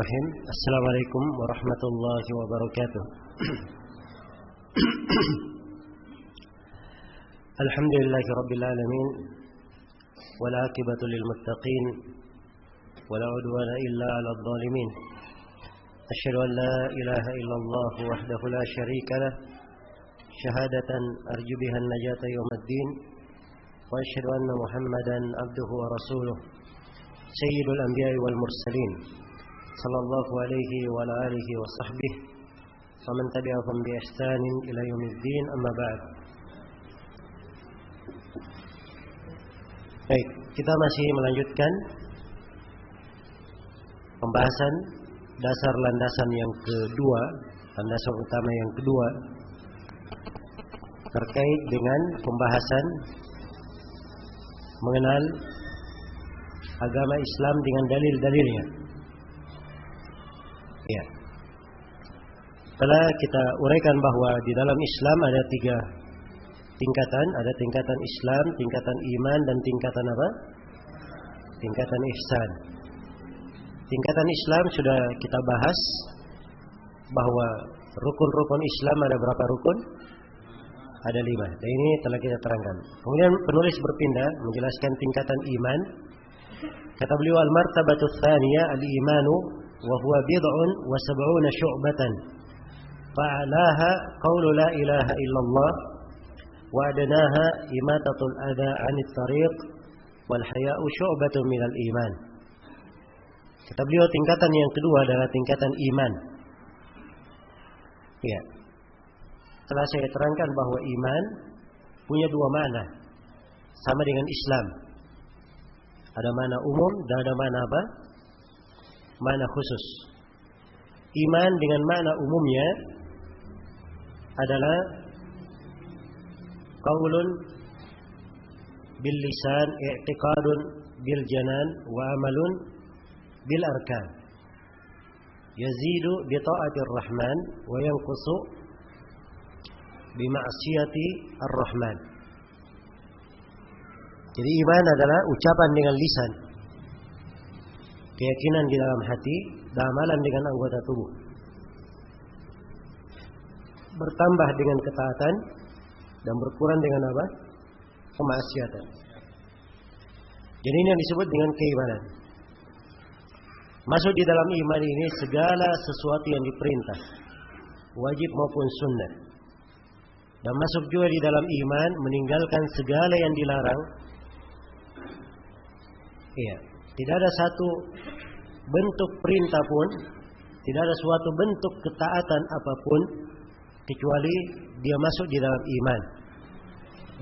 Bismillahirrahmanirrahim. Assalamualaikum warahmatullahi wabarakatuh. Alhamdulillahi rabbil alamin. Wal aqibatu lil muttaqin. Wala udwana illa 'alal zalimin. Asyhadu an la ilaha illallah wahdahu la syarika lah. Syahadatan arju biha an-najata yaumiddin. Wa asyhadu anna Muhammadan abduhu wa rasuluh. Sayyidul anbiya'i wal mursalin. Sallallahu alaihi wa ala alihi wa sahbihi wa man tabi'ahum bi ihsanin ila yaumiddin, amma ba'd. Baik, kita masih melanjutkan pembahasan dasar landasan yang kedua, landasan utama yang kedua terkait dengan pembahasan mengenal agama Islam dengan dalil-dalilnya. Ya. Telah kita uraikan bahwa di dalam Islam ada 3 tingkatan, ada tingkatan Islam, tingkatan iman, dan tingkatan apa? Tingkatan ihsan. Tingkatan Islam sudah kita bahas bahwa rukun-rukun Islam ada berapa rukun? Ada 5. Dan ini telah kita terangkan. Kemudian penulis berpindah menjelaskan tingkatan iman. Kata beliau, al-martabatu tsaniyah al-imanu wa huwa bid'un wa sab'una syu'batan. Fa'alaha qawlu la ilaha illallah wa adnaha imatatul adha 'anit tariq wal haya'u syu'batun minal iman. Kata beliau, tingkatan yang kedua adalah tingkatan iman. Ya. Telah saya terangkan bahwa iman punya 2 makna. Sama dengan Islam. Ada makna umum dan ada makna apa? Makna khusus. Iman dengan makna umumnya adalah qaulun bil lisan, i'tiqadun bil janan, wa amalun bil arkan. Yazidu bi ta'atir rahman wa yanqusu bi ma'siyati ar-rahman. Jadi iman adalah ucapan dengan lisan, keyakinan di dalam hati, dan amalan dengan anggota tubuh. Bertambah dengan ketaatan dan berkurang dengan apa? Kemaksiatan. Jadi ini yang disebut dengan keimanan. Masuk di dalam iman ini segala sesuatu yang diperintah, wajib maupun sunnah. Dan masuk juga di dalam iman meninggalkan segala yang dilarang. Iya, tidak ada satu bentuk perintah pun, tidak ada suatu bentuk ketaatan apapun kecuali dia masuk di dalam iman.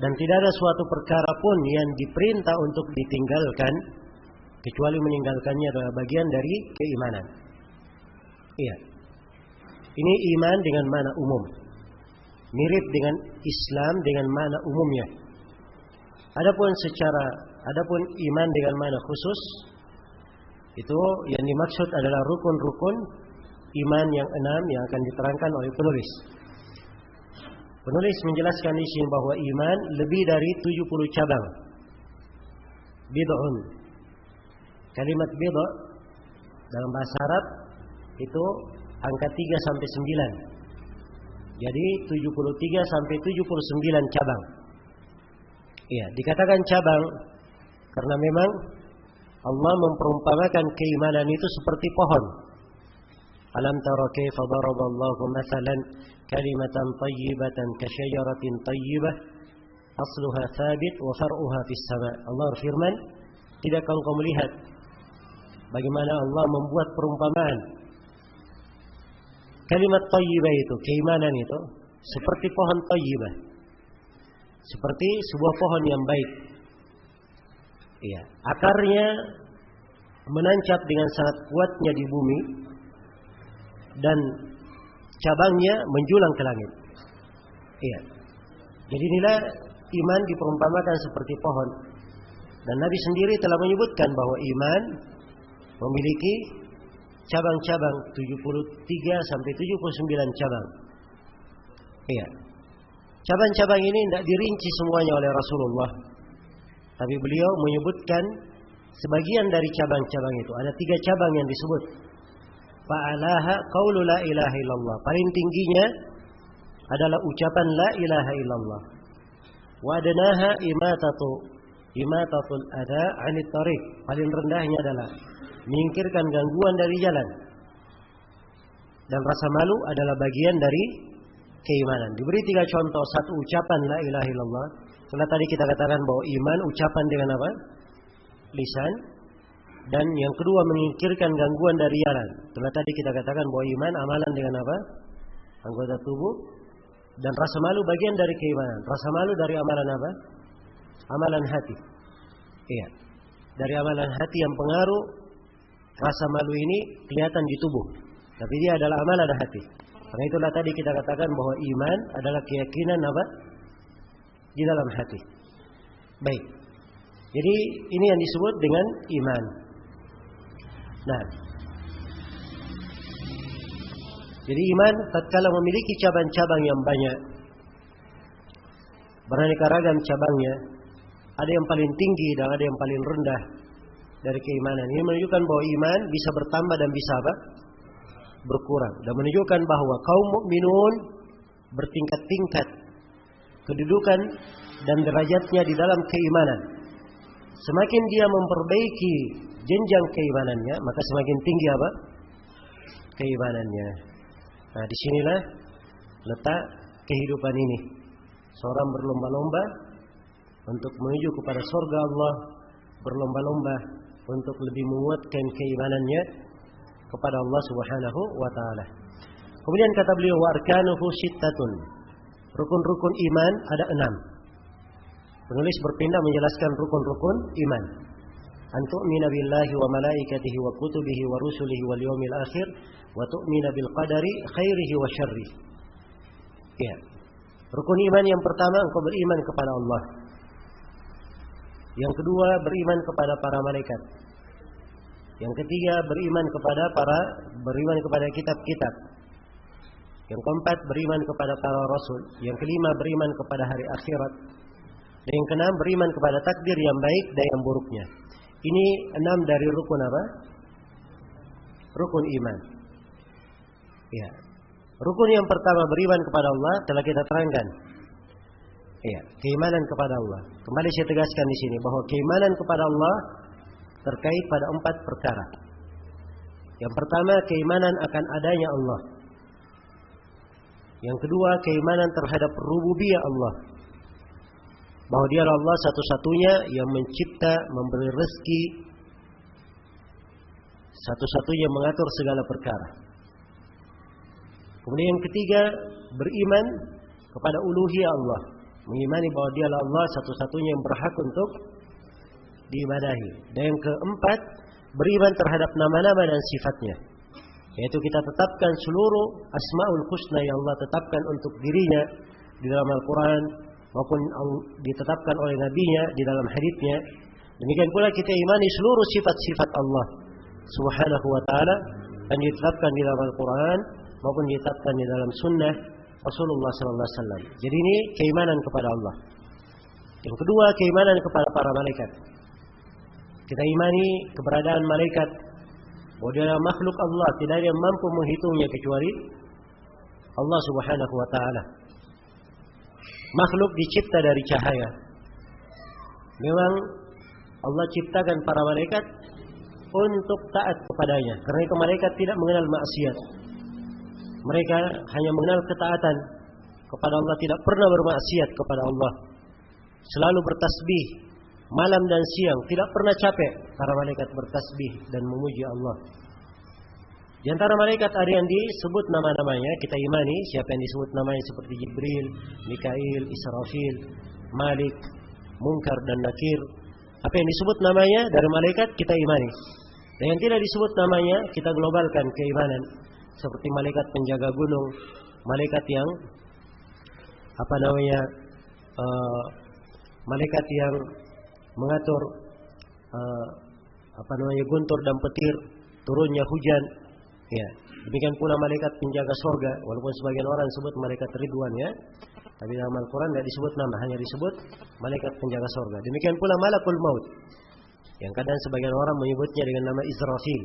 Dan tidak ada suatu perkara pun yang diperintah untuk ditinggalkan kecuali meninggalkannya adalah bagian dari keimanan. Iya. Ini iman dengan makna umum. Mirip dengan Islam dengan makna umumnya. Adapun iman dengan makna khusus, itu yang dimaksud adalah rukun-rukun iman yang 6 yang akan diterangkan oleh penulis. Penulis menjelaskan di sini bahwa iman lebih dari 70 cabang. Bid'un. Kalimat bid'ah dalam bahasa Arab itu angka 3 sampai 9. Jadi 73 sampai 79 cabang. Iya, dikatakan cabang karena memang Allah memperumpamakan keimanan itu seperti pohon. Alam tara kaifa daraballahu mathalan kalimatan thayyibatan kasyajaratin thayyibah asluha thabit wa far'uha fis sama'. Allah berfirman, tidakkah engkau melihat bagaimana Allah membuat perumpamaan kalimat thayyibah itu, keimanan itu seperti pohon thayyibah, seperti sebuah pohon yang baik. Iya, akarnya menancap dengan sangat kuatnya di bumi dan cabangnya menjulang ke langit. Iya. Jadi inilah iman diperumpamakan seperti pohon. Dan Nabi sendiri telah menyebutkan bahwa iman memiliki cabang-cabang 73 sampai 79 cabang. Iya. Cabang-cabang ini tidak dirinci semuanya oleh Rasulullah. Tapi beliau menyebutkan sebagian dari cabang-cabang itu. Ada 3 cabang yang disebut. fa'alaha qaulu la ilaha illallah. Paling tingginya adalah ucapan la ilaha illallah. Wa adnaha imatatul adha 'anit thariq. Paling rendahnya adalah menyingkirkan gangguan dari jalan. Dan rasa malu adalah bagian dari keimanan. Diberi 3 contoh. Satu, ucapan la ilaha illallah. Setelah tadi kita katakan bahwa iman ucapan dengan apa? Lisan. Dan yang kedua, menyingkirkan gangguan dari jalan. Setelah tadi kita katakan bahwa iman amalan dengan apa? Anggota tubuh. Dan rasa malu bagian dari keimanan. Rasa malu dari amalan apa? Amalan hati. Iya. Dari amalan hati yang pengaruh rasa malu ini kelihatan di tubuh. Tapi dia adalah amalan hati. Karena itulah tadi kita katakan bahwa iman adalah keyakinan apa? Di dalam hati. Baik. Jadi ini yang disebut dengan iman. Nah, jadi iman tatkala memiliki cabang-cabang yang banyak, beraneka ragam cabangnya, ada yang paling tinggi dan ada yang paling rendah dari keimanan. Ini menunjukkan bahwa iman bisa bertambah dan bisa apa? Berkurang. Dan menunjukkan bahwa kaum mukminun bertingkat-tingkat kedudukan dan derajatnya di dalam keimanan. Semakin dia memperbaiki jenjang keimanannya, maka semakin tinggi apa? Keimanannya. Nah, disinilah letak kehidupan ini. Seorang berlomba-lomba untuk menuju kepada surga Allah, berlomba-lomba untuk lebih menguatkan keimanannya kepada Allah Subhanahu wa taala. Kemudian kata beliau, wa arkanuhu sittatun. Rukun-rukun iman ada 6. Penulis berpindah menjelaskan rukun-rukun iman. An tu'mina billahi wa malaikatihi wa kutubihi wa rusulihi wal yawmil akhir wa tu'mina bil qadari khairihi wa syarrihi. Ya. Rukun iman yang pertama, engkau beriman kepada Allah. Yang kedua, beriman kepada para malaikat. Yang ketiga, beriman kepada kitab-kitab. Yang keempat, beriman kepada para rasul. Yang kelima, beriman kepada hari akhirat. Dan yang keenam, beriman kepada takdir yang baik dan yang buruknya. Ini 6 dari rukun apa? Rukun iman. Ya. Rukun yang pertama, beriman kepada Allah, telah kita terangkan. Ya, keimanan kepada Allah. Kembali saya tegaskan di sini bahwa keimanan kepada Allah terkait pada 4 perkara. Yang pertama, keimanan akan adanya Allah. Yang kedua, keimanan terhadap rububiyah Allah. Bahwa dialah Allah satu-satunya yang mencipta, memberi rezeki, satu-satunya mengatur segala perkara. Kemudian yang ketiga, beriman kepada uluhiyah Allah. Mengimani bahwa dialah Allah satu-satunya yang berhak untuk diibadahi. Dan yang keempat, beriman terhadap nama-nama dan sifatnya. Yaitu kita tetapkan seluruh asma'ul husna yang Allah tetapkan untuk dirinya di dalam Al-Quran, maupun ditetapkan oleh Nabi-Nya di dalam hadits-Nya. Demikian pula kita imani seluruh sifat-sifat Allah Subhanahu wa taala yang ditetapkan di dalam Al-Quran maupun ditetapkan di dalam sunnah Rasulullah sallallahu alaihi wasallam. Jadi ini keimanan kepada Allah. Yang kedua, keimanan kepada para malaikat. Kita imani keberadaan malaikat, bahwa dia adalah makhluk Allah, tidak ada yang mampu menghitungnya kecuali Allah Subhanahu wa taala. Makhluk dicipta dari cahaya. Memang Allah ciptakan para malaikat untuk taat kepadanya. Karena itu malaikat tidak mengenal maksiat. Mereka hanya mengenal ketaatan kepada Allah, tidak pernah bermaksiat kepada Allah. Selalu bertasbih malam dan siang, tidak pernah capek para malaikat bertasbih dan memuji Allah. Di antara malaikat ada yang disebut nama-namanya, kita imani siapa yang disebut namanya seperti Jibril, Mikail, Israfil, Malik, Munkar dan Nakir. Apa yang disebut namanya dari malaikat kita imani. Dan yang tidak disebut namanya kita globalkan keimanan. Seperti malaikat penjaga gunung, malaikat yang malaikat yang mengatur guntur dan petir, turunnya hujan. Ya, demikian pula malaikat penjaga surga, walaupun sebagian orang sebut malaikat Ridwan ya. Tapi dalam Al-Quran tidak disebut nama, hanya disebut malaikat penjaga surga. Demikian pula malakul maut, yang kadang sebagian orang menyebutnya dengan nama Israfil.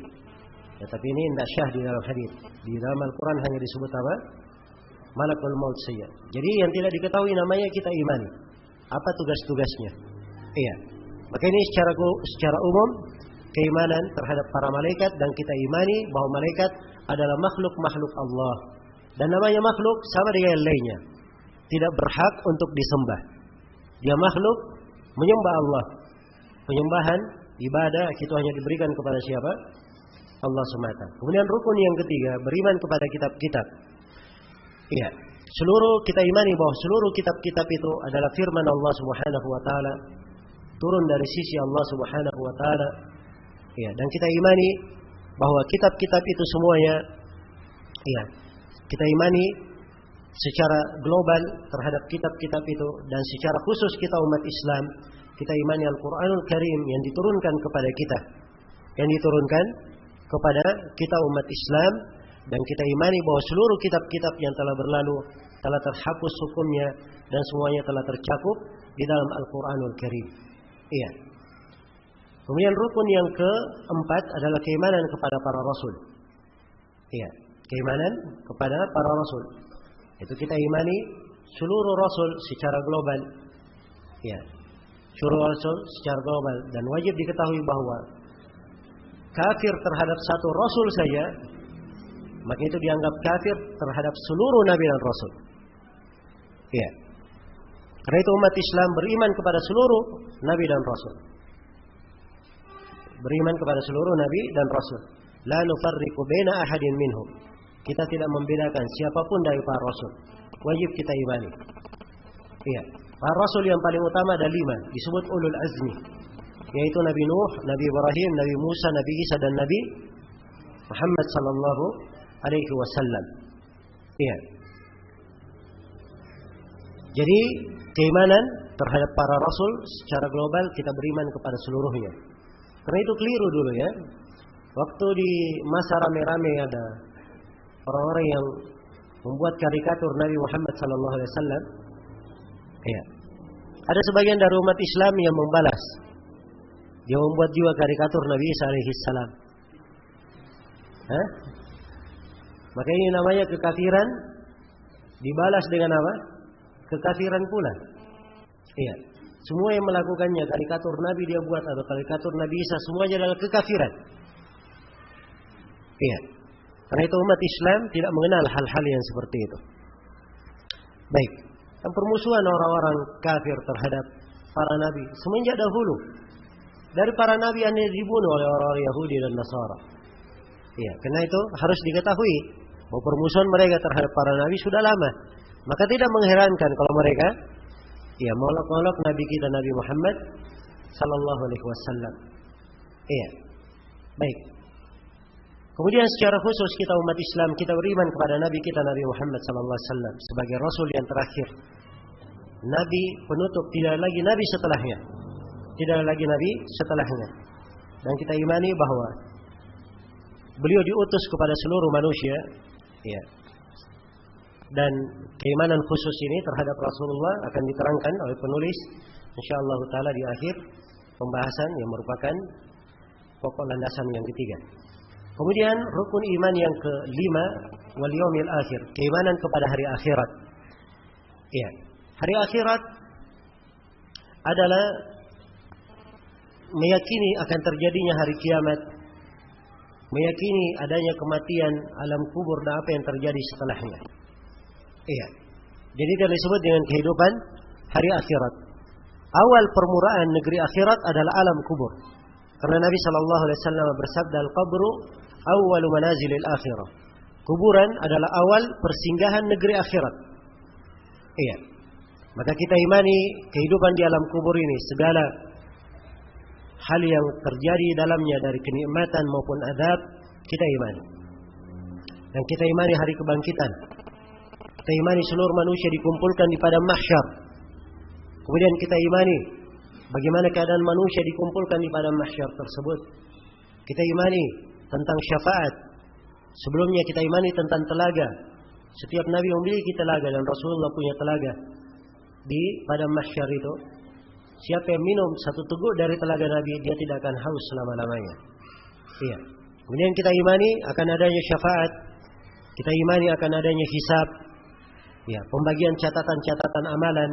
Ya, tapi ini tidak syah di dalam hadis. Di dalam Al-Quran hanya disebut apa? Malakul maut saja. Jadi yang tidak diketahui namanya kita imani. Apa tugas-tugasnya? Iya. Maka ini secara umum keimanan terhadap para malaikat, dan kita imani bahwa malaikat adalah makhluk-makhluk Allah. Dan namanya makhluk sama dengan yang lainnya. Tidak berhak untuk disembah. Dia makhluk menyembah Allah. Penyembahan, ibadah itu hanya diberikan kepada siapa? Allah semata. Kemudian rukun yang ketiga, beriman kepada kitab-kitab. Iya, kita imani bahwa seluruh kitab-kitab itu adalah firman Allah Subhanahu wa taala, turun dari sisi Allah Subhanahu wa taala. Iya, dan kita imani bahwa kitab-kitab itu semuanya, iya, kita imani secara global terhadap kitab-kitab itu, dan secara khusus kita umat Islam, kita imani Al-Qur'anul Karim yang diturunkan kepada kita. Yang diturunkan kepada kita umat Islam, dan kita imani bahwa seluruh kitab-kitab yang telah berlalu telah terhapus hukumnya dan semuanya telah tercakup di dalam Al-Qur'anul Karim. Iya. Kemudian rukun yang keempat adalah keimanan kepada para rasul. Iya, keimanan kepada para rasul. Itu kita imani seluruh rasul secara global. Iya. Seluruh rasul secara global, dan wajib diketahui bahwa kafir terhadap satu rasul saja, maka itu dianggap kafir terhadap seluruh nabi dan rasul. Iya. Karena itu umat Islam beriman kepada seluruh nabi dan rasul. Beriman kepada seluruh nabi dan rasul. La nufarriqu baina ahadin minhum. Kita tidak membedakan siapapun dari para rasul. Wajib kita imani. Iya. Para rasul yang paling utama ada 5, disebut ulul azmi, yaitu Nabi Nuh, Nabi Ibrahim, Nabi Musa, Nabi Isa, dan Nabi Muhammad sallallahu alaihi wasallam. Iya. Jadi keimanan terhadap para rasul secara global kita beriman kepada seluruhnya. Karena itu keliru dulu ya. Waktu di masa rame-rame ada orang-orang yang membuat karikatur Nabi Muhammad sallallahu alaihi wasallam. Iya. Ada sebagian dari umat Islam yang membalas. Dia membuat juga karikatur Nabi Isa alaihi salam. Maka ini namanya kekafiran dibalas dengan apa? Kekafiran pula. Iya. Semua yang melakukannya, karikatur Nabi dia buat atau karikatur Nabi Isa, semuanya adalah kekafiran. Iya. Karena itu umat Islam tidak mengenal hal-hal yang seperti itu. Baik. Dan permusuhan orang-orang kafir terhadap para nabi semenjak dahulu. Dari para nabi yang dibunuh oleh orang-orang Yahudi dan Nasara. Iya, karena itu harus diketahui bahwa permusuhan mereka terhadap para nabi sudah lama. Maka tidak mengherankan kalau mereka molok-molok nabi kita Nabi Muhammad sallallahu alaihi wasallam. Iya. Baik. Kemudian secara khusus kita umat Islam kita beriman kepada nabi kita Nabi Muhammad sallallahu alaihi wasallam sebagai rasul yang terakhir. Nabi penutup, tidak lagi nabi setelahnya. Tidak lagi nabi setelahnya. Dan kita imani bahwa beliau diutus kepada seluruh manusia. Ya. Dan keimanan khusus ini terhadap Rasulullah akan diterangkan oleh penulis insyaallah taala di akhir pembahasan yang merupakan pokok landasan yang ketiga. Kemudian rukun iman yang kelima, wal yaumil akhir, keimanan kepada hari akhirat. Iya. Hari akhirat adalah meyakini akan terjadinya hari kiamat, meyakini adanya kematian, alam kubur dan apa yang terjadi setelahnya. Iya. Jadi dia disebut dengan kehidupan hari akhirat. Awal permulaan negeri akhirat adalah alam kubur. Karena Nabi sallallahu alaihi wasallam bersabda, "Al-qabru awwalu manazilil akhirah." Kuburan adalah awal persinggahan negeri akhirat. Iya. Maka kita imani kehidupan di alam kubur ini, segala hal yang terjadi dalamnya dari kenikmatan maupun adab, kita imani. Dan kita imani hari kebangkitan. Kita imani seluruh manusia dikumpulkan di padang mahsyar. Kemudian kita imani bagaimana keadaan manusia dikumpulkan di padang mahsyar tersebut. Kita imani tentang syafaat. Sebelumnya kita imani tentang telaga. Setiap nabi memiliki telaga dan Rasulullah punya telaga di padang mahsyar itu. Siapa yang minum satu teguk dari telaga Nabi, dia tidak akan haus selama-lamanya. Iya. Kemudian kita imani akan adanya syafaat. Kita imani akan adanya hisab. Ya, pembagian catatan-catatan amalan.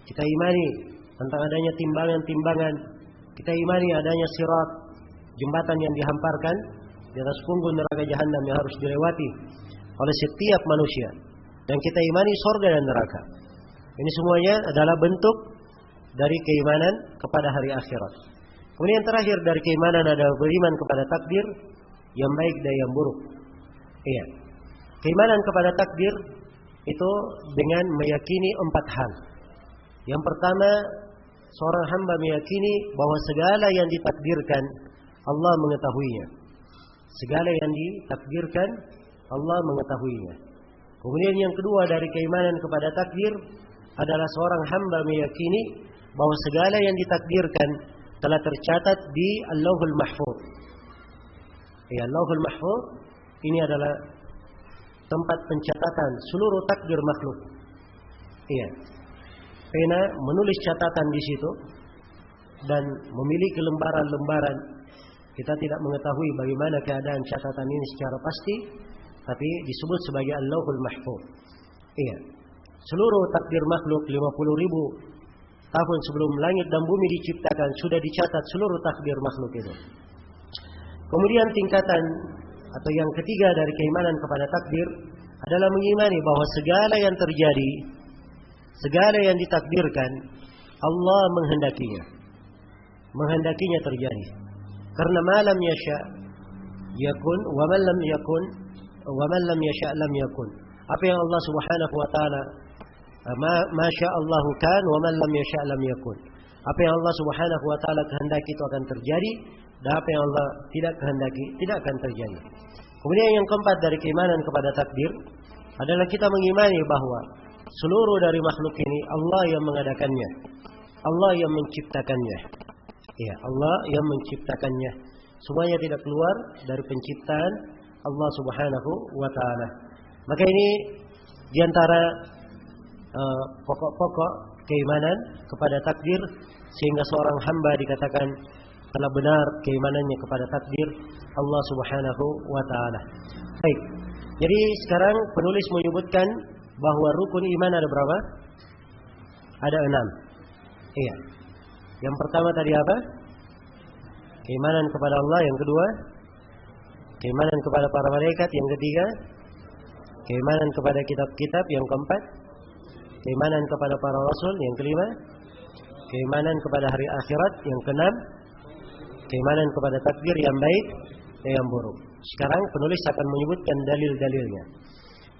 Kita imani tentang adanya timbangan-timbangan. Kita imani adanya sirat, jembatan yang dihamparkan di atas punggung neraka jahanam yang harus dilewati oleh setiap manusia. Dan kita imani surga dan neraka. Ini semuanya adalah bentuk dari keimanan kepada hari akhirat. Kemudian yang terakhir dari keimanan adalah beriman kepada takdir yang baik dan yang buruk. Iya. Keimanan kepada takdir itu dengan meyakini 4 hal. Yang pertama, seorang hamba meyakini bahwa segala yang ditakdirkan Allah mengetahuinya. Segala yang ditakdirkan Allah mengetahuinya. Kemudian yang kedua dari keimanan kepada takdir adalah seorang hamba meyakini bahwa segala yang ditakdirkan telah tercatat di Allahul Mahfuz. Ya, Allahul Mahfuz ini adalah tempat pencatatan seluruh takdir makhluk. Iya. Pena menulis catatan di situ dan memiliki lembaran-lembaran. Kita tidak mengetahui bagaimana keadaan catatan ini secara pasti, tapi disebut sebagai Allahul Mahfuz. Iya. Seluruh takdir makhluk 50.000 tahun sebelum langit dan bumi diciptakan sudah dicatat seluruh takdir makhluk itu. Kemudian tingkatan atau yang ketiga dari keimanan kepada takdir adalah mengimani bahwa segala yang terjadi, segala yang ditakdirkan Allah menghendakinya. Menghendakinya terjadi. Karena malam yasha yakun wa man lam yakun wa man lam yasha lam yakun. Apa yang Allah Subhanahu wa taala Masya Allahu kan wa man lam yasha lam yakun. Apa yang Allah Subhanahu wa taala kehendaki itu akan terjadi, dan apa yang Allah tidak kehendaki tidak akan terjadi. Kemudian yang keempat dari keimanan kepada takdir adalah kita mengimani bahwa seluruh dari makhluk ini Allah yang mengadakannya. Allah yang menciptakannya. Ya, Allah yang menciptakannya. Semuanya tidak keluar dari penciptaan Allah Subhanahu wa taala. Maka ini di antara pokok-pokok keimanan kepada takdir, sehingga seorang hamba dikatakan telah benar keimanannya kepada takdir Allah Subhanahu wa taala. Baik. Jadi sekarang penulis menyebutkan bahwa rukun iman ada berapa? Ada 6. Iya. Yang pertama tadi apa? Keimanan kepada Allah. Yang kedua, keimanan kepada para malaikat. Yang ketiga, keimanan kepada kitab-kitab. Yang keempat, keimanan kepada para rasul. Yang kelima, keimanan kepada hari akhirat. Yang keenam, keimanan kepada takdir yang baik dan yang buruk. Sekarang penulis akan menyebutkan dalil-dalilnya.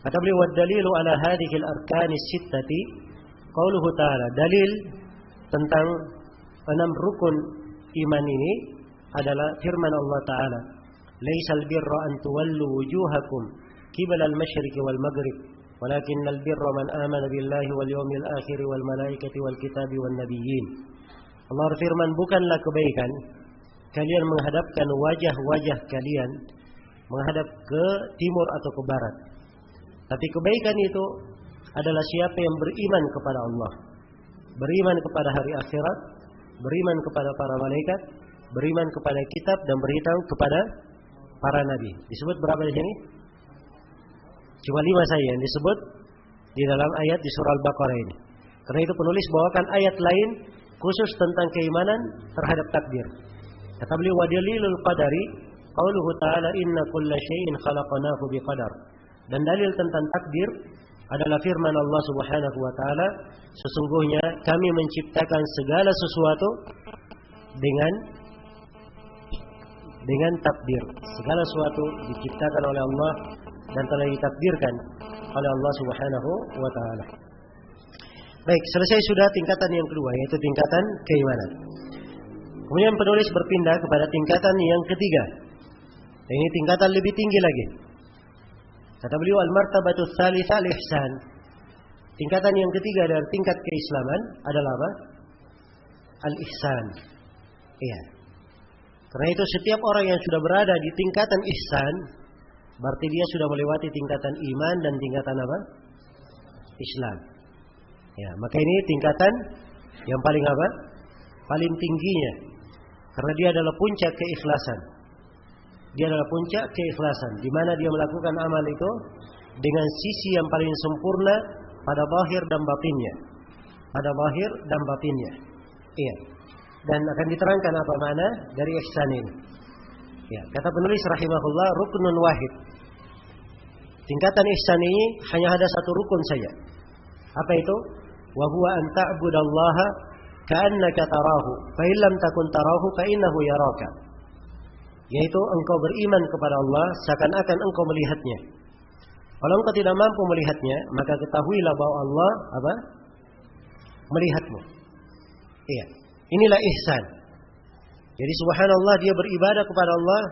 Kata beliau, "Wad-dalilu ala hadhihi al-arkan as-sittati qauluhu ta'ala." Dalil tentang 6 rukun iman ini adalah firman Allah Ta'ala, "Laisal birra an tuwallu wujuhakum qibala al-masyriqi wal maghrib, walakinnal birra man amana billahi wal yawmil akhir wal malaikati wal kitabi wan nabiyyin." Allah berfirman, bukanlah kebaikan kalian menghadapkan wajah-wajah kalian menghadap ke timur atau ke barat. Tapi kebaikan itu adalah siapa yang beriman kepada Allah, beriman kepada hari akhirat, beriman kepada para malaikat, beriman kepada kitab, dan beriman kepada para nabi. Disebut berapa di sini? Cuma 5 saja yang disebut di dalam ayat di surah Al-Baqarah ini. Karena itu penulis bawakan ayat lain khusus tentang keimanan terhadap takdir. Kata beliau, "Wa dalilul qadari qauluhu ta'ala inna kulla syai'in khalaqnahu biqadar." Dan dalil tentang takdir adalah firman Allah Subhanahu wa taala, sesungguhnya kami menciptakan segala sesuatu dengan takdir. Segala sesuatu diciptakan oleh Allah dan telah ditakdirkan oleh Allah Subhanahu wa taala. Baik, selesai sudah tingkatan yang kedua, yaitu tingkatan keimanan. Kemudian penulis berpindah kepada tingkatan yang ketiga. Ini tingkatan lebih tinggi lagi. Kata beliau, al-martabatus tsalitsah al-ihsan. Tingkatan yang ketiga dari tingkat keislaman adalah apa? Al-ihsan. Iya. Karena itu setiap orang yang sudah berada di tingkatan ihsan, berarti dia sudah melewati tingkatan iman dan tingkatan apa? Islam. Ya, maka ini tingkatan yang paling apa? Paling tingginya. Karena dia adalah puncak keikhlasan. dia adalah puncak keikhlasan, di mana dia melakukan amal itu dengan sisi yang paling sempurna pada zahir dan batinnya. Pada zahir dan batinnya. Iya. Dan akan diterangkan apa makna dari ihsan ini. Ya, kata penulis rahimahullah, ruknun wahid. Tingkatan ihsan ini hanya ada satu rukun saja. Apa itu? Wa huwa an ta'budallaha ka'annaka tarahu, fa in lam takun tarahu fa innahu yaraka. Yaitu engkau beriman kepada Allah seakan-akan engkau melihatnya. Kalau engkau tidak mampu melihatnya, maka ketahuilah bahwa Allah apa? Melihatmu. Iya. Inilah ihsan. Jadi subhanallah, dia beribadah kepada Allah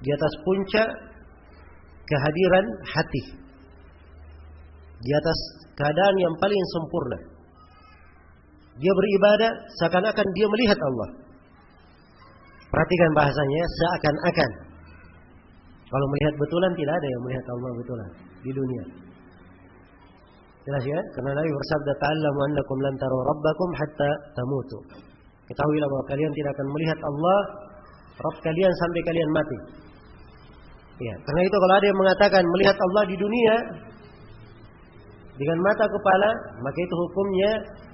di atas puncak kehadiran hati, di atas keadaan yang paling sempurna. Dia beribadah seakan-akan dia melihat Allah. Perhatikan bahasanya, seakan-akan. Kalau melihat betulan, tidak ada yang melihat Allah betulan di dunia. Jelas ya? Karena Nabi bersabda, ta'allamu annakum lan taru rabbakum hatta tamutu. Ketahuilah bahwa kalian tidak akan melihat Allah, Rabb kalian, sampai kalian mati. Ya, karena itu kalau ada yang mengatakan melihat Allah di dunia dengan mata kepala, maka itu hukumnya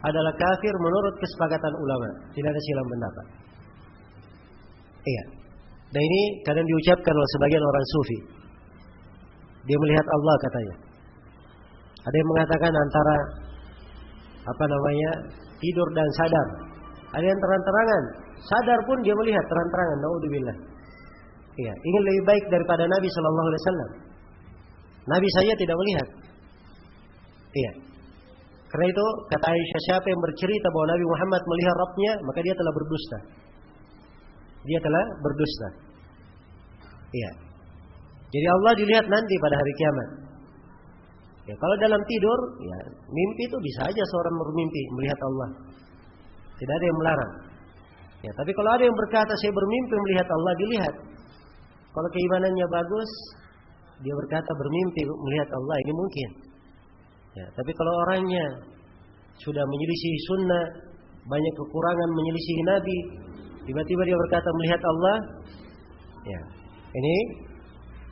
adalah kafir menurut kesepakatan ulama. Tidak ada silang pendapat. Iya. Dan ini kadang diucapkan oleh sebagian orang sufi. Dia melihat Allah katanya. Ada yang mengatakan antara tidur dan sadar. Ada yang terang-terangan, sadar pun dia melihat terang-terangan. Naudzubillah. Iya, ingin lebih baik daripada Nabi sallallahu alaihi wasallam. Nabi saya tidak melihat. Iya. Karena itu kata Aisyah, siapa yang bercerita bahwa Nabi Muhammad melihat Rabbnya, maka dia telah berdusta. Dia telah berdusta. Iya. Jadi Allah dilihat nanti pada hari kiamat. Ya, kalau dalam tidur, ya mimpi itu bisa aja seorang bermimpi melihat Allah. Tidak ada yang melarang. Ya, tapi kalau ada yang berkata saya bermimpi melihat Allah, dilihat. Kalau keimanannya bagus, dia berkata bermimpi melihat Allah, ini mungkin. Ya, tapi kalau orangnya sudah menyelisih sunnah, banyak kekurangan menyelisihi Nabi, tiba-tiba dia berkata melihat Allah, ya, ini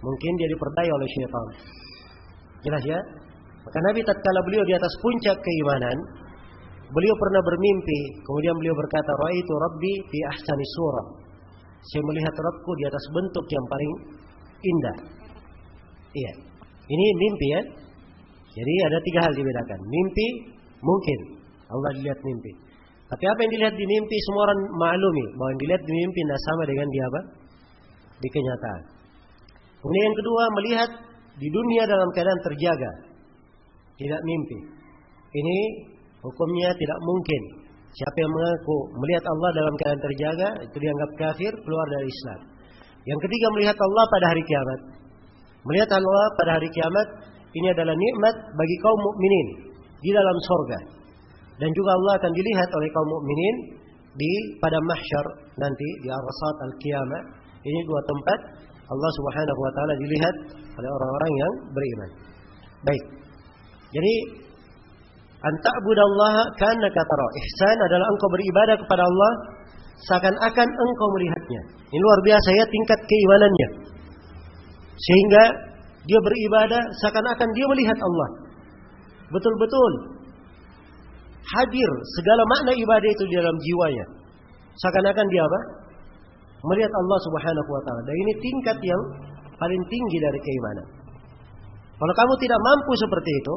mungkin dia diperdaya oleh syaitan. Jelas ya? Maka Nabi tatkala beliau di atas puncak keimanan, beliau pernah bermimpi, kemudian beliau berkata, "Ra'aitu Rabbi fi ahsani surah." Saya melihat Rabbku di atas bentuk yang paling indah. Iya. Ini mimpi ya. Jadi ada tiga hal dibedakan. Mimpi mungkin Allah dilihat mimpi. Tapi apa yang dilihat di mimpi semua orang maklumi bahwa yang dilihat di mimpi tidak sama dengan di apa? Di kenyataan. Kemudian yang kedua, melihat di dunia dalam keadaan terjaga. Tidak mimpi. Ini hukumnya tidak mungkin. Siapa yang mengaku melihat Allah dalam keadaan terjaga, itu dianggap kafir, keluar dari Islam. Yang ketiga, melihat Allah pada hari kiamat. Melihat Allah pada hari kiamat, ini adalah nikmat bagi kaum mukminin di dalam surga. Dan juga Allah akan dilihat oleh kaum mukminin pada mahsyar nanti, di arsat al-qiyamah. Ini dua tempat Allah Subhanahu wa taala dilihat oleh orang-orang yang beriman. Baik. Jadi anta'budallaha ka'annaka tara. Ihsan adalah engkau beribadah kepada Allah seakan-akan engkau melihatnya. Ini luar biasa ya tingkat keimanannya. Sehingga dia beribadah seakan-akan dia melihat Allah. Betul-betul hadir segala makna ibadah itu di dalam jiwanya. Seakan-akan dia apa? Melihat Allah Subhanahu wa taala. Dan ini tingkat yang paling tinggi dari keimanan. Kalau kamu tidak mampu seperti itu,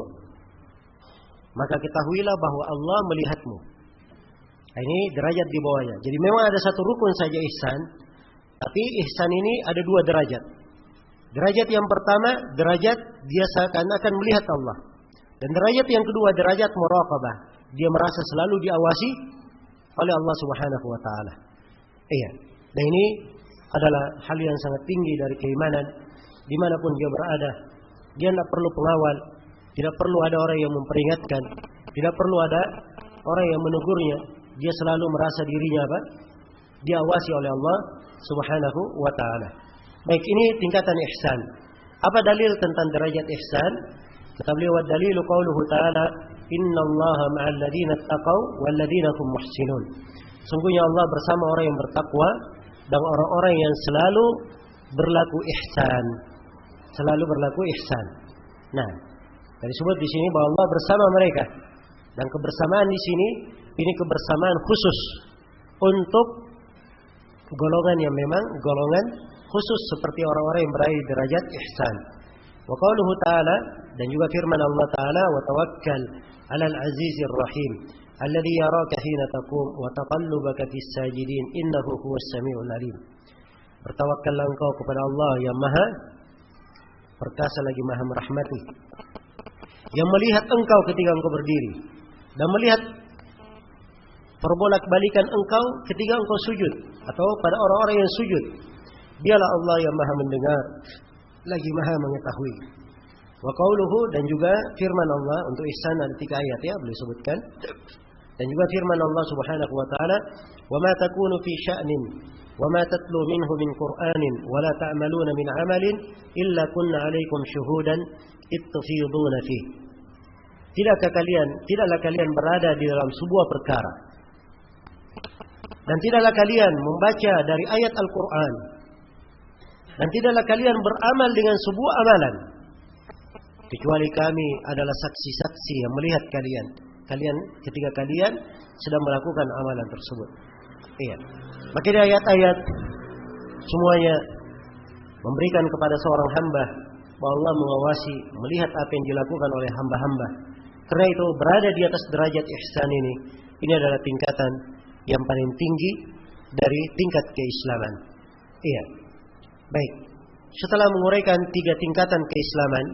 maka ketahuilah bahwa Allah melihatmu. Ini derajat di bawahnya. Jadi memang ada satu rukun saja ihsan, tapi ihsan ini ada dua derajat. Derajat yang pertama, derajat dia seakan-akan melihat Allah. Dan derajat yang kedua, derajat muraqabah. Dia merasa selalu diawasi oleh Allah Subhanahu wa taala. Iya. Dan ini adalah hal yang sangat tinggi dari keimanan dimanapun dia berada. Dia tidak perlu pengawal, tidak perlu ada orang yang memperingatkan, tidak perlu ada orang yang menegurnya. Dia selalu merasa dirinya apa? Diawasi oleh Allah Subhanahu wa taala. Baik, ini tingkatan ihsan. Apa dalil tentang derajat ihsan? Kata beliau, dalilu qauluhu ta'ala, "Innallaha ma'al ladzina taqaw wal ladzina hum muhsinun." Sungguhnya Allah bersama orang yang bertakwa dan orang-orang yang selalu berlaku ihsan. Selalu berlaku ihsan. Nah, disebut di sini bahwa Allah bersama mereka. Dan kebersamaan di sini ini kebersamaan khusus untuk golongan yang memang golongan khusus seperti orang-orang yang berada di derajat ihsan. Wa qauluhu ta'ala, dan juga firman Allah Ta'ala, wa tawakkal 'alal 'azizir rahim alladzi yaraka hina taqum wa taqallubaka fis sajidin innahu huwas samiul alim. Bertawakkallah engkau kepada Allah yang Maha perkasa lagi Maha merahmati, yang melihat engkau ketika engkau berdiri dan melihat perbolak-balikan engkau ketika engkau sujud atau pada orang-orang yang sujud. Dialah Allah yang Maha mendengar lagi Maha mengetahui. Wa qauluhu, dan juga firman Allah untuk ihsan ada 3 ayat ya boleh sebutkan. Dan juga firman Allah Subhanahu wa taala, "Wa ma takunu fi sya'nin wa ma tatlu minhu min Qur'anin wa la ta'maluna min 'amalin illa kunna 'alaikum syuhudan ittafiduna fi." Tidaklah kalian berada di dalam sebuah perkara dan tidaklah kalian membaca dari ayat Al-Qur'an dan tidaklah kalian beramal dengan sebuah amalan kecuali kami adalah saksi-saksi yang melihat kalian ketika kalian sedang melakukan amalan tersebut. Iya. Maka di ayat-ayat semuanya memberikan kepada seorang hamba bahwa Allah mengawasi, melihat apa yang dilakukan oleh hamba-hamba. Karena itu berada di atas derajat ihsan ini adalah tingkatan yang paling tinggi dari tingkat keislaman. Iya. Baik. Setelah menguraikan 3 tingkatan keislaman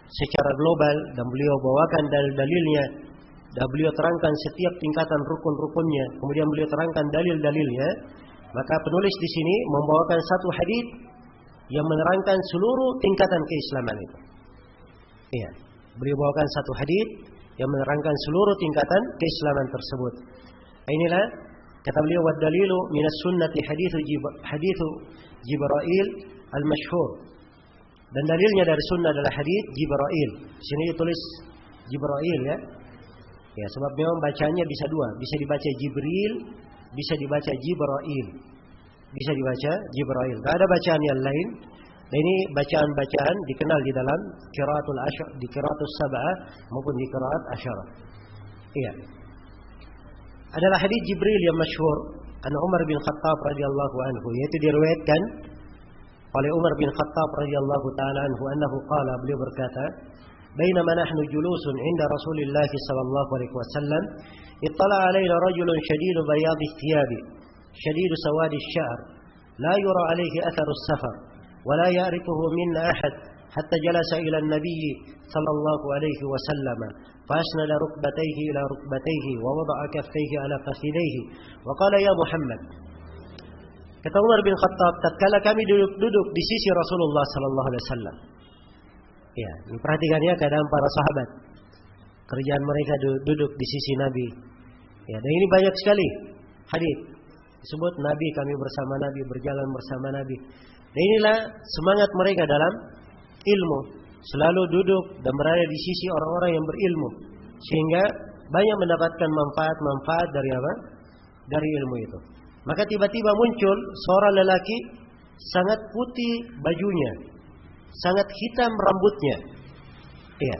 secara global dan beliau bawakan dalil-dalilnya dan beliau terangkan setiap tingkatan rukun-rukunnya, kemudian beliau terangkan dalil-dalilnya, maka penulis di sini membawakan satu hadis yang menerangkan seluruh tingkatan keislaman itu. Iya. Beliau bawakan satu hadis yang menerangkan seluruh tingkatan keislaman tersebut. Inilah kata beliau, wa dalilu minas sunnati hadithu Jibril al-masyhur. Dan dalilnya dari sunnah adalah hadis Jibril. Sini ditulis Jibril ya. Ya, sebab memang bacanya bisa 2, bisa dibaca Jibril, bisa dibaca Jibril. Bisa dibaca Jibril. Enggak ada bacaan yang lain. Nah, ini bacaan-bacaan dikenal di dalam qiraatul asyr, di qiraatus sab'ah maupun di qiraat asyara. Iya. Adalah hadis Jibril yang masyhur an Umar bin Khattab radhiyallahu anhu, yaitu diriwayatkan oleh Umar bin Khattab radhiyallahu taala anhu annahu qala, beliau berkata, "Bainama nahnu julusun 'inda Rasulillah sallallahu alaihi wasallam, ittala'a 'alaina rajulun shadidu bayadi thiyabi, shadidu sawadi asy-sya'r, la yura 'alaihi atharu as-safar, wa la ya'rifuhu minna ahad, hatta jalasa ila an-nabiy sallallahu alaihi wasallam, فأسند ركبتيه إلى ركبتيه ووضع كفيه على فخذيه وقال يا محمد." Kata Umar bin Khattab, tatkala kami duduk di sisi Rasulullah sallallahu alaihi wasallam. Ya, ini perhatikan ya keadaan para sahabat. Kerjaan mereka duduk di sisi Nabi. Ya, dan ini banyak sekali hadis disebut Nabi, kami bersama Nabi, berjalan bersama Nabi. Dan inilah semangat mereka dalam ilmu, selalu duduk dan berada di sisi orang-orang yang berilmu, sehingga banyak mendapatkan manfaat dari apa? Dari ilmu itu. Maka tiba-tiba muncul seorang lelaki sangat putih bajunya, sangat hitam rambutnya. Iya.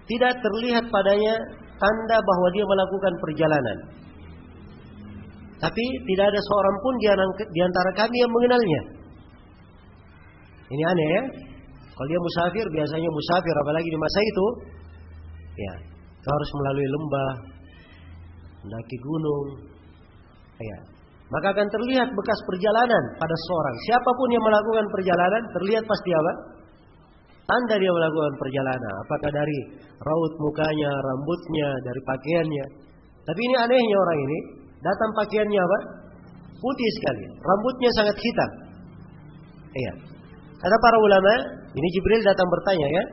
Tidak terlihat padanya tanda bahwa dia melakukan perjalanan. Tapi tidak ada seorang pun di antara kami yang mengenalnya. Ini aneh ya. Kalau dia musafir, biasanya musafir apalagi di masa itu, ya, kau harus melalui lembah, mendaki gunung, ya. Maka akan terlihat bekas perjalanan pada seorang. Siapapun yang melakukan perjalanan, terlihat pasti apa? Tanda dia melakukan perjalanan. Apakah dari raut mukanya, rambutnya, dari pakaiannya. Tapi ini anehnya orang ini, datang pakaiannya apa? Putih sekali, rambutnya sangat hitam. Iya. Kata para ulama, ini Jibril datang bertanya ya.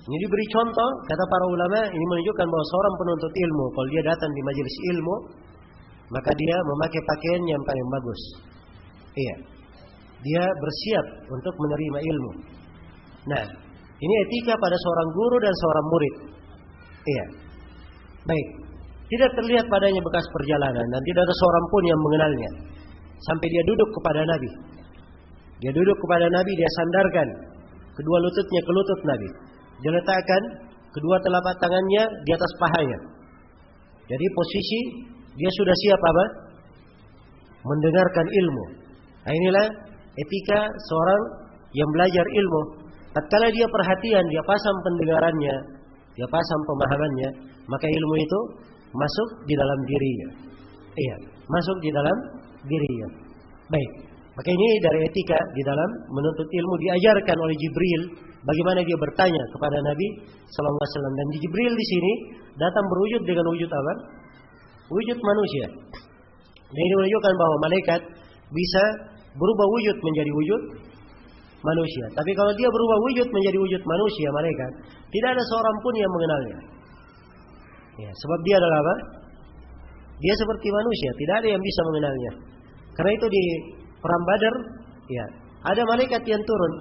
Ini diberi contoh, kata para ulama, ini menunjukkan bahwa seorang penuntut ilmu, kalau dia datang di majelis ilmu, maka dia memakai pakaian yang paling bagus. Iya. Dia bersiap untuk menerima ilmu. Nah, ini etika pada seorang guru dan seorang murid. Iya. Baik. Tidak terlihat padanya bekas perjalanan dan tidak ada seorang pun yang mengenalnya. Sampai dia duduk kepada Nabi. Dia duduk kepada Nabi, dia sandarkan kedua lututnya ke lutut Nabi. Dia letakkan kedua telapak tangannya di atas pahanya. Jadi posisi dia sudah siap apa? Mendengarkan ilmu. Nah, inilah etika seorang yang belajar ilmu. Tatkala dia perhatian, dia pasang pendengarannya, dia pasang pemahamannya, maka ilmu itu masuk di dalam dirinya. Iya, masuk di dalam dirinya. Baik. Maka ini dari etika di dalam menuntut ilmu, diajarkan oleh Jibril bagaimana dia bertanya kepada Nabi sallallahu alaihi wasallam. Dan Jibril di sini datang berwujud dengan wujud apa? Wujud manusia. Dan ini menunjukkan bahwa malaikat bisa berubah wujud menjadi wujud manusia. Tapi kalau dia berubah wujud menjadi wujud manusia, malaikat, tidak ada seorang pun yang mengenalnya. Ya, sebab dia adalah apa? Dia seperti manusia, tidak ada yang bisa mengenalnya. Karena itu di perang Badar, ya, ada malaikat yang turun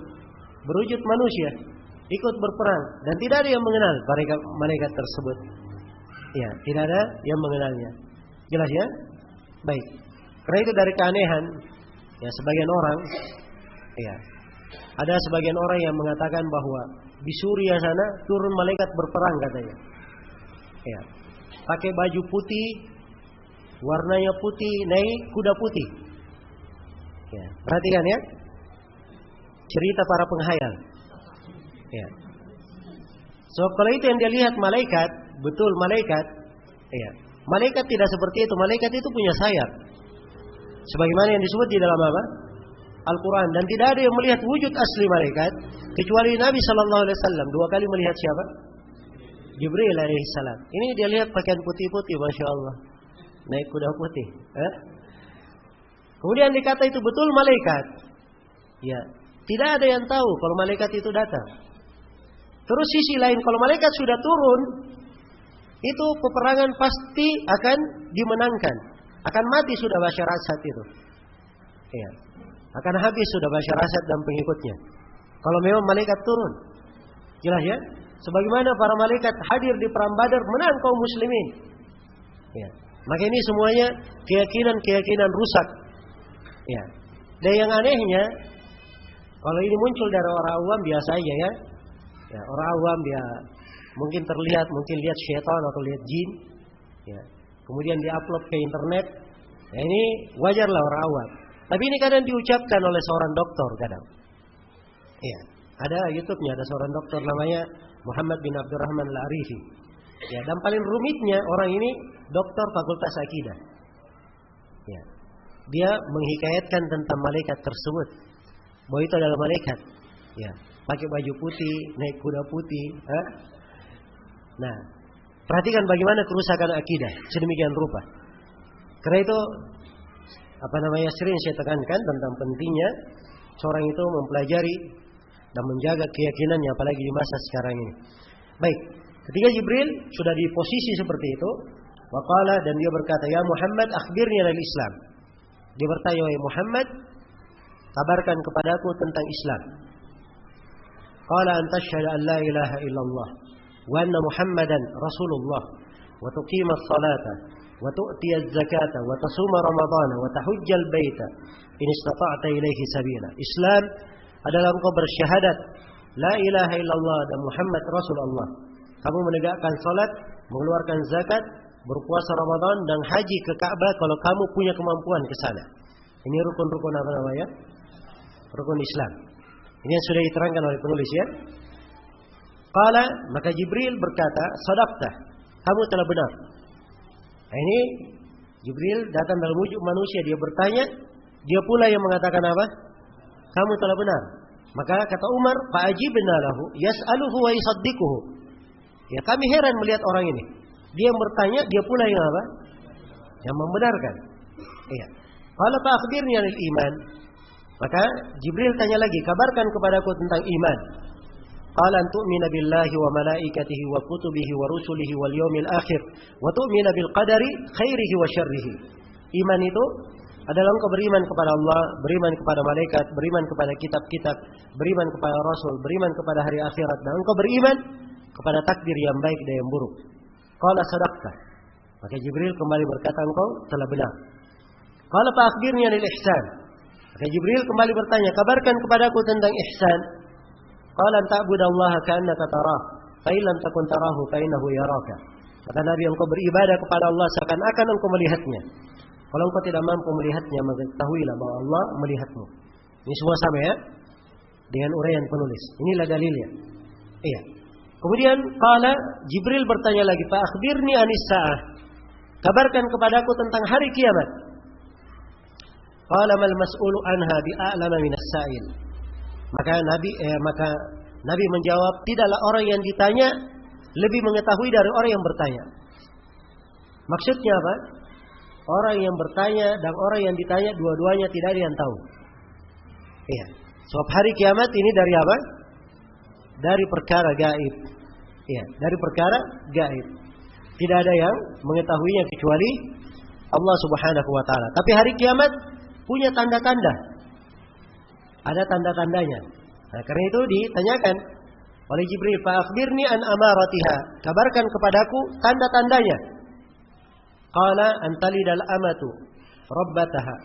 berwujud manusia, ikut berperang dan tidak ada yang mengenal malaikat tersebut. Ya, tidak ada yang mengenalnya. Jelas ya? Baik. Karena itu dari keanehan, ya, sebagian orang, ya, ada sebagian orang yang mengatakan bahwa di Suriah sana turun malaikat berperang katanya. Ya, pakai baju putih, warnanya putih, naik kuda putih. Ya, perhatikan ya, cerita para penghayal. Ya. So kalau itu yang dia lihat malaikat, betul malaikat. Ya, malaikat tidak seperti itu. Malaikat itu punya sayap, sebagaimana yang disebut di dalam apa? Al-Quran. Dan tidak ada yang melihat wujud asli malaikat kecuali Nabi Sallallahu Alaihi Wasallam. 2 kali melihat siapa? Jibril alaihissalam. Ini dia lihat pakaian putih-putih, masya Allah, naik kuda putih. Kemudian dikata itu betul malaikat. Ya, tidak ada yang tahu kalau malaikat itu datang. Terus sisi lain, kalau malaikat sudah turun, itu peperangan pasti akan dimenangkan. Akan mati sudah Bashar Assad itu. Ya, akan habis sudah Bashar Assad dan pengikutnya. Kalau memang malaikat turun, jelas ya. Sebagaimana para malaikat hadir di perang Badar menang kaum muslimin. Ya. Maka ini semuanya keyakinan rusak. Ya. Dan yang anehnya, kalau ini muncul dari orang awam biasa aja ya. Ya, orang awam dia mungkin terlihat, mungkin lihat syaitan atau lihat jin. Ya. Kemudian diupload ke internet. Ya, ini wajarlah orang awam. Tapi ini kadang diucapkan oleh seorang dokter kadang. Ya. Ada YouTube-nya, ada seorang dokter namanya Muhammad bin Abdurrahman Al-Arifi. Ya, dan paling rumitnya orang ini dokter fakultas akidah. Ya. Dia menghikayatkan tentang malaikat tersebut, bahwa itu adalah malaikat. Ya, pakai baju putih, naik kuda putih. Nah, perhatikan bagaimana kerusakan akidah sedemikian rupa. Karena itu sering saya tekankan tentang pentingnya seorang itu mempelajari dan menjaga keyakinannya, apalagi di masa sekarang ini. Baik, ketika Jibril sudah di posisi seperti itu, waqala, dan dia berkata, ya Muhammad, akhbirni anil Islam. Dia bertanya, wahai Muhammad, kabarkan kepadaku tentang Islam. Qala an tashhadu an la ilaha illallah wa anna Muhammadan Rasulullah wa tuqima as-salata wa tu'ti az-zakata wa tasuma ramadana wa tahujja al-baita in istata'ta ilaihi sabila. Islam adalah engkau bersyahadat la ilaha illallah dan Muhammad Rasulullah. Kamu menegakkan salat, mengeluarkan zakat, berpuasa Ramadan dan haji ke Ka'bah kalau kamu punya kemampuan ke sana. Ini rukun-rukun apa namanya? Rukun Islam. Ini yang sudah diterangkan oleh penulis ya. Qala, maka Jibril berkata, sadaqta, kamu telah benar. Nah, ini Jibril datang dalam wujud manusia, dia bertanya, dia pula yang mengatakan apa? Kamu telah benar. Maka kata Umar, fa'ajibna lahu yas'aluhu wa yusaddiquhu. Ya, kami heran melihat orang ini. Dia yang bertanya, dia pula yang apa? Yang membenarkan. Iya. Qala fa akhbirni 'anil iman. Maka Jibril tanya lagi, kabarkan kepadaku tentang iman. Qala an tu'mina billahi wa malaikatihi wa kutubihi wa rusulihi wal yawmil akhir wa tu'mina bil qadari khairihi wa syarrihi. Iman itu adalah engkau beriman kepada Allah, beriman kepada malaikat, beriman kepada kitab-kitab, beriman kepada Rasul, beriman kepada hari akhirat, dan engkau beriman kepada takdir yang baik dan yang buruk. Qala sadaqta. Maka Jibril kembali berkata, engkau telah benar. Qala fa akhbirni 'anil ihsan. Maka Jibril kembali bertanya, kabarkan kepadaku tentang ihsan. Qala an ta'budallaha ka'annaka tarah, fa in lam takun tarahu fa innahu yaraka. Kata Nabi, engkau beribadah kepada Allah seakan-akan engkau melihatnya. Kalau engkau tidak mampu melihatnya, maka ketahuilah bahwa Allah melihatmu. Ini semua sama ya, dengan uraian penulis. Inilah dalilnya. Iya. Kemudian qala Jibril bertanya lagi, fa akhbirni anis sa'ah. Kabarkan kepadaku tentang hari kiamat. Qala mal mas'ulu anha bi'a'lama minas sa'il. Maka Nabi menjawab, tidaklah orang yang ditanya lebih mengetahui dari orang yang bertanya. Maksudnya apa? Orang yang bertanya dan orang yang ditanya dua-duanya tidak ada yang tahu. Iya. Sebab hari kiamat ini dari apa? Dari perkara gaib. Iya, dari perkara gaib. Tidak ada yang mengetahuinya kecuali Allah Subhanahu wa taala. Tapi hari kiamat punya tanda-tanda. Ada tanda-tandanya. Nah, karena itu ditanyakan oleh Jibril, fa akhbirni an amaratiha. Kabarkan kepadaku tanda-tandanya. Qala antalidal amatu rabbataha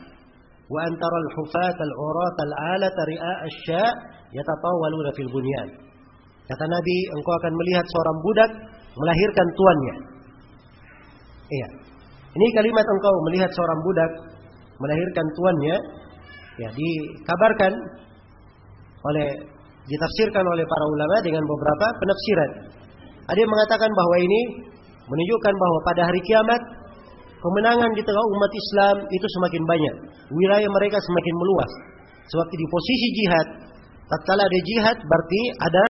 wa antara al-hufata al-urata al-alata ri'a asy-sya' yatatawaluna fil bunyan. Kata Nabi, engkau akan melihat seorang budak melahirkan tuannya. Iya. Ini kalimat engkau melihat seorang budak melahirkan tuannya, ya, dikabarkan ditafsirkan oleh para ulama dengan beberapa penafsiran. Ada yang mengatakan bahwa ini menunjukkan bahwa pada hari kiamat kemenangan di tengah umat Islam itu semakin banyak. Wilayah mereka semakin meluas. Sebab di posisi jihad, tatkala ada jihad berarti ada